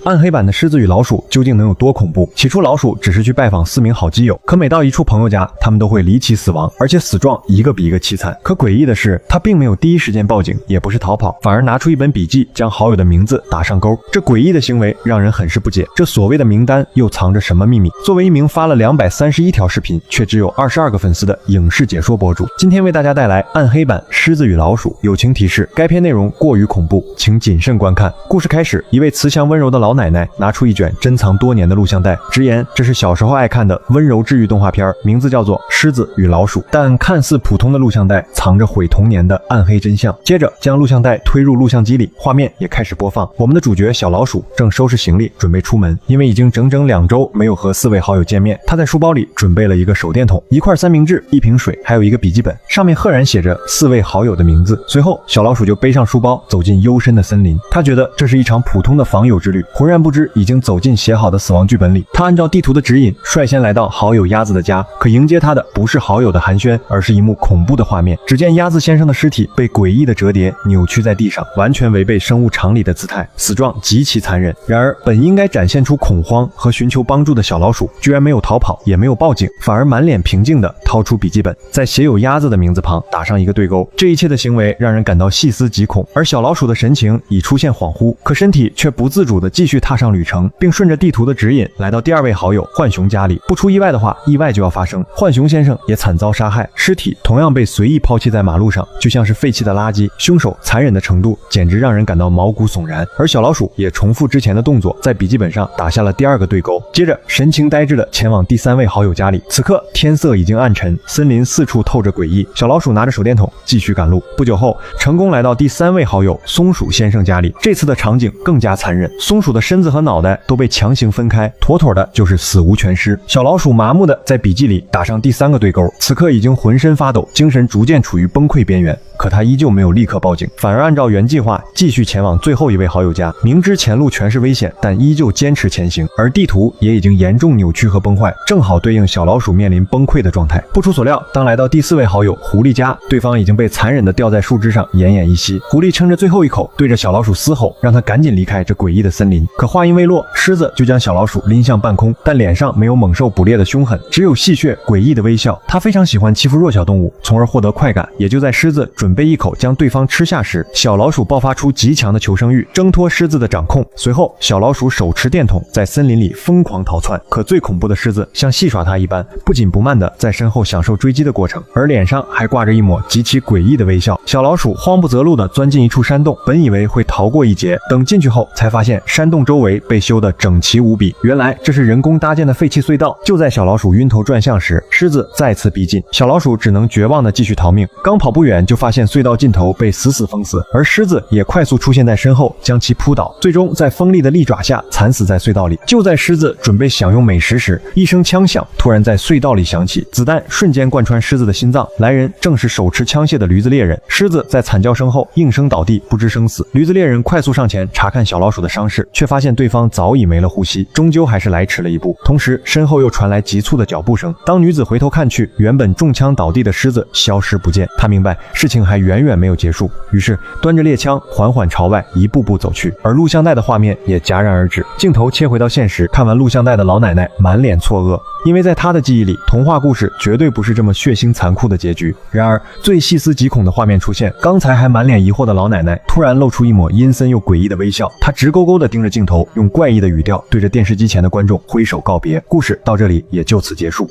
暗黑版的狮子与老鼠究竟能有多恐怖？起初老鼠只是去拜访4名好基友，可每到一处朋友家，他们都会离奇死亡，而且死状一个比一个凄惨。可诡异的是，他并没有第一时间报警，也不是逃跑，反而拿出一本笔记，将好友的名字打上钩。这诡异的行为让人很是不解，这所谓的名单又藏着什么秘密？作为一名发了231条视频却只有22个粉丝的影视解说博主，今天为大家带来暗黑版狮子与老鼠。友情提示：该片内容过于恐怖，请谨慎观看。故事开始，一位慈祥温柔的老奶奶拿出一卷珍藏多年的录像带，直言这是小时候爱看的温柔治愈动画片，名字叫做《狮子与老鼠》。但看似普通的录像带藏着毁童年的暗黑真相。接着将录像带推入录像机里，画面也开始播放。我们的主角小老鼠正收拾行李准备出门，因为已经整整2周没有和4位好友见面，他在书包里准备了一个手电筒、1块三明治、1瓶水，还有一个笔记本，上面赫然写着4位好友的名字。随后小老鼠就背上书包走进幽深的森林，他觉得这是一场普通的访友之旅，浑然不知已经走进写好的死亡剧本里。他按照地图的指引率先来到好友鸭子的家，可迎接他的不是好友的寒暄，而是一幕恐怖的画面。只见鸭子先生的尸体被诡异的折叠扭曲在地上，完全违背生物常理的姿态，死状极其残忍。然而本应该展现出恐慌和寻求帮助的小老鼠居然没有逃跑，也没有报警，反而满脸平静地掏出笔记本，在写有鸭子的名字旁打上一个对勾。这一切的行为让人感到细思极恐，而小老鼠的神情已出现恍惚，可身体却不自主地继续踏上旅程，并顺着地图的指引来到第2位好友浣熊家里。不出意外的话，意外就要发生，浣熊先生也惨遭杀害，尸体同样被随意抛弃在马路上，就像是废弃的垃圾。凶手残忍的程度简直让人感到毛骨悚然。而小老鼠也重复之前的动作，在笔记本上打下了第2个对勾，接着神情呆滞地前往第3位好友家里。此刻天色已经暗沉，森林四处透着诡异，小老鼠拿着手电筒继续赶路。不久后成功来到第3位好友松鼠先生家里，这次的场景更加残忍，松鼠的身子和脑袋都被强行分开，妥妥的就是死无全尸。小老鼠麻木地在笔记里打上第3个对勾，此刻已经浑身发抖，精神逐渐处于崩溃边缘。可他依旧没有立刻报警，反而按照原计划继续前往最后一位好友家，明知前路全是危险，但依旧坚持前行。而地图也已经严重扭曲和崩坏，正好对应小老鼠面临崩溃的状态。不出所料，当来到第4位好友狐狸家，对方已经被残忍地吊在树枝上奄奄一息。狐狸撑着最后一口，对着小老鼠嘶吼，让他赶紧离开这诡异的森林。可话音未落，狮子就将小老鼠拎向半空，但脸上没有猛兽捕猎的凶狠，只有戏谑诡异的微笑。他非常喜欢欺负弱小动物，从而获得快感。也就在狮子准备一口将对方吃下时，小老鼠爆发出极强的求生欲，挣脱狮子的掌控。随后小老鼠手持电筒在森林里疯狂逃窜，可最恐怖的狮子像戏耍他一般，不紧不慢地在身后享受追击的过程，而脸上还挂着一抹极其诡异的微笑。小老鼠慌不择路地钻进一处山洞，本以为会逃过一劫，等进去后才发现山洞周围被修得整齐无比，原来这是人工搭建的废弃隧道。就在小老鼠晕头转向时，狮子再次逼近，小老鼠只能绝望地继续逃命。刚跑不远就发现隧道尽头被死死封死，而狮子也快速出现在身后将其扑倒，最终在锋利的利爪下惨死在隧道里。就在狮子准备享用美食时，一声枪响突然在隧道里响起，子弹瞬间贯穿狮子的心脏，来人正是手持枪械的驴子猎人。狮子在惨叫声后应声倒地，不知生死。驴子猎人快速上前查看小老鼠的伤势，却发现对方早已没了呼吸，终究还是来迟了一步。同时身后又传来急促的脚步声，当女子回头看去，原本中枪倒地的狮子消失不见。她明白事情还远远没有结束，于是端着猎枪缓缓朝外一步步走去。而录像带的画面也戛然而止，镜头切回到现实，看完录像带的老奶奶满脸错愕，因为在她的记忆里，童话故事绝对不是这么血腥残酷的结局。然而最细思极恐的画面出现，刚才还满脸疑惑的老奶奶突然露出一抹阴森又诡异的微笑，她直勾勾地盯着镜头，用怪异的语调对着电视机前的观众挥手告别。故事到这里也就此结束。